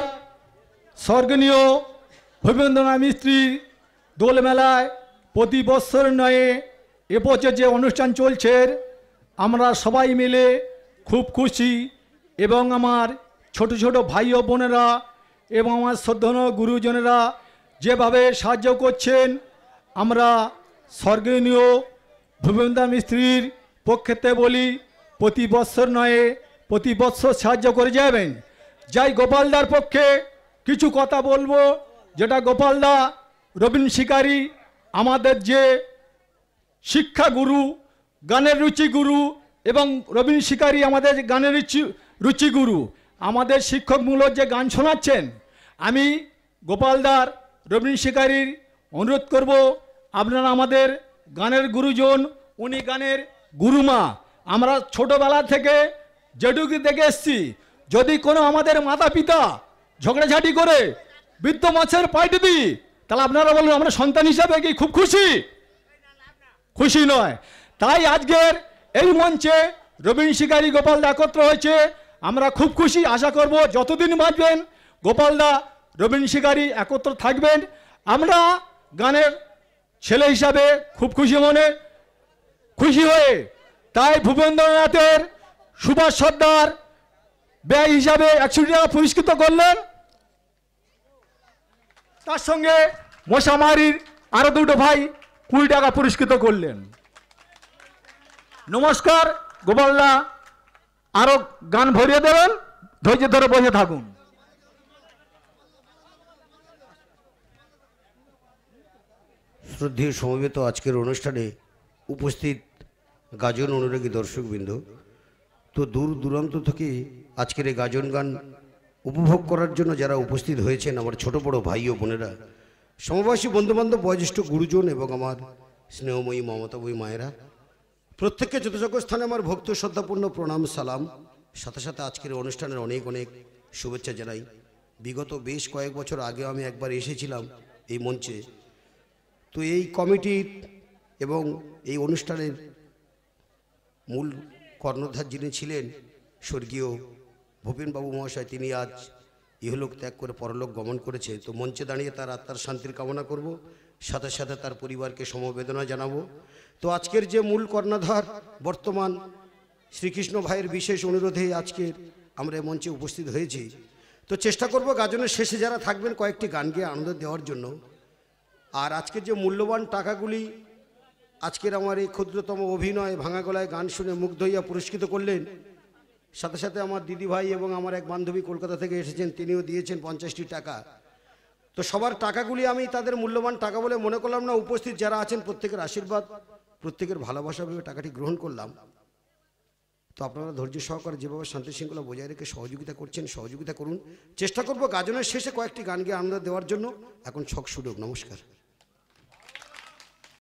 স্বর্গনীয় ভূপেন্দ্রনাথ মিস্ত্রি দোল মেলায় প্রতি বৎসর নয়ে এবছর যে অনুষ্ঠান চলছে, আমরা সবাই মিলে খুব খুশি। এবং আমার ছোট ছোট ভাই ও বোনেরা এবং আমার শ্রদ্ধেয় গুরুজনেরা যেভাবে সাহায্য করছেন, আমরা স্বর্গনীয় ভূপেন্দ্রনাথ মিস্ত্রির পক্ষেতে বলি প্রতি বৎসর নয় প্রতি বৎসর সাহায্য করে যাবেন। যাই গোপালদার পক্ষে কিছু কথা বলবো, যেটা গোপালদা রবীন শিকারী আমাদের যে শিক্ষা গুরু, গানের রুচি গুরু, এবং রবীন শিকারী আমাদের গানের রুচি গুরু, আমাদের শিক্ষকমূলক যে গান শোনাচ্ছেন, আমি গোপালদার রবীন শিকারীর অনুরোধ করব, আপনারা আমাদের গানের গুরুজন, উনি গানের গুরুমা। আমরা ছোটোবেলা থেকে যেটুকু দেখে এসছি, যদি কোনো আমাদের মাতা পিতা ঝগড়াঝাটি করে বৃদ্ধ মাছের পাইটি দিই, তাহলে আপনারা বলুন আমরা সন্তান হিসাবে কি খুব খুশি? খুশি নয়। তাই আজকের এই মঞ্চে রবীন শিকারী গোপালদা একত্র হয়েছে, আমরা খুব খুশি। আশা করব যতদিন বাঁচবেন গোপালদা রবীন শিকারী একত্র থাকবেন। আমরা গানের ছেলে হিসাবে খুব খুশি হয়ে তাই ভূপেন্দ্রনাথের সুভাষ সর্দার ব্যয় হিসাবে 100 টাকা পুরস্কৃত করলেন। তার সঙ্গে মশামারির আরো দুটো ভাই 20 টাকা পুরস্কৃত করলেন। নমস্কার। গোপালদা আরো গান ভরিয়ে দেবেন, ধৈর্য ধরে বসে থাকুন। শ্রদ্ধেয় সমবেত আজকের অনুষ্ঠানে উপস্থিত গাজন অনুরাগী দর্শকবৃন্দ, তো দূর দূরান্ত থেকে আজকের এই গাজন গান উপভোগ করার জন্য যারা উপস্থিত হয়েছেন, আমার ছোট বড় ভাই ও বোনেরা, সমবয়সী বন্ধুবান্ধব, বয়োজ্যেষ্ঠ গুরুজন এবং আমার স্নেহময়ী মমতাময়ী মায়েরা, প্রত্যেককে যথাযোগ্য স্থানে আমার ভক্ত শ্রদ্ধাপূর্ণ প্রণাম সালাম। সাথে সাথে আজকের অনুষ্ঠানের অনেক অনেক শুভেচ্ছা জানাই। বিগত বেশ কয়েক বছর আগে আমি একবার এসেছিলাম এই মঞ্চে। তো এই কমিটির এবং এই অনুষ্ঠানের মূল কর্ণধার যিনি ছিলেন স্বর্গীয় ভূপেনবাবু মহাশয়, তিনি আজ ইহলোক ত্যাগ করে পরলোক গমন করেছে। তো মঞ্চে দাঁড়িয়ে তার আত্মার শান্তির কামনা করব, সাথে সাথে তার পরিবারকে সমবেদনা জানাবো। তো আজকের যে মূল কর্ণধার বর্তমান শ্রীকৃষ্ণ ভাইয়ের বিশেষ অনুরোধে আজকের আমরা এই মঞ্চে উপস্থিত হয়েছি। তো চেষ্টা করব গাজনের শেষে যারা থাকবেন কয়েকটি গান গেয়ে আনন্দ দেওয়ার জন্য। আর আজকের যে মূল্যবান টাকাগুলি আজকের আমার এই ক্ষুদ্রতম অভিনয় ভাঙা গলায় গান শুনে মুগ্ধ হইয়া পুরস্কৃত করলেন, সাথে সাথে আমার দিদি ভাই এবং আমার এক বান্ধবী কলকাতা থেকে এসেছেন, তিনিও দিয়েছেন 50টি টাকা। তো সবার টাকাগুলি আমি তাদের মূল্যবান টাকা বলে মনে করলাম না, উপস্থিত যারা আছেন প্রত্যেকের আশীর্বাদ, প্রত্যেকের ভালোবাসা ভেবে টাকাটি গ্রহণ করলাম। তো আপনারা ধৈর্য সহকারে যেভাবে শান্তি শৃঙ্খলা বজায় রেখে সহযোগিতা করছেন, সহযোগিতা করুন। চেষ্টা করব গাজনের শেষে কয়েকটি গান গিয়ে আনন্দ দেওয়ার জন্য। এখন ছক সুযোগ। নমস্কার।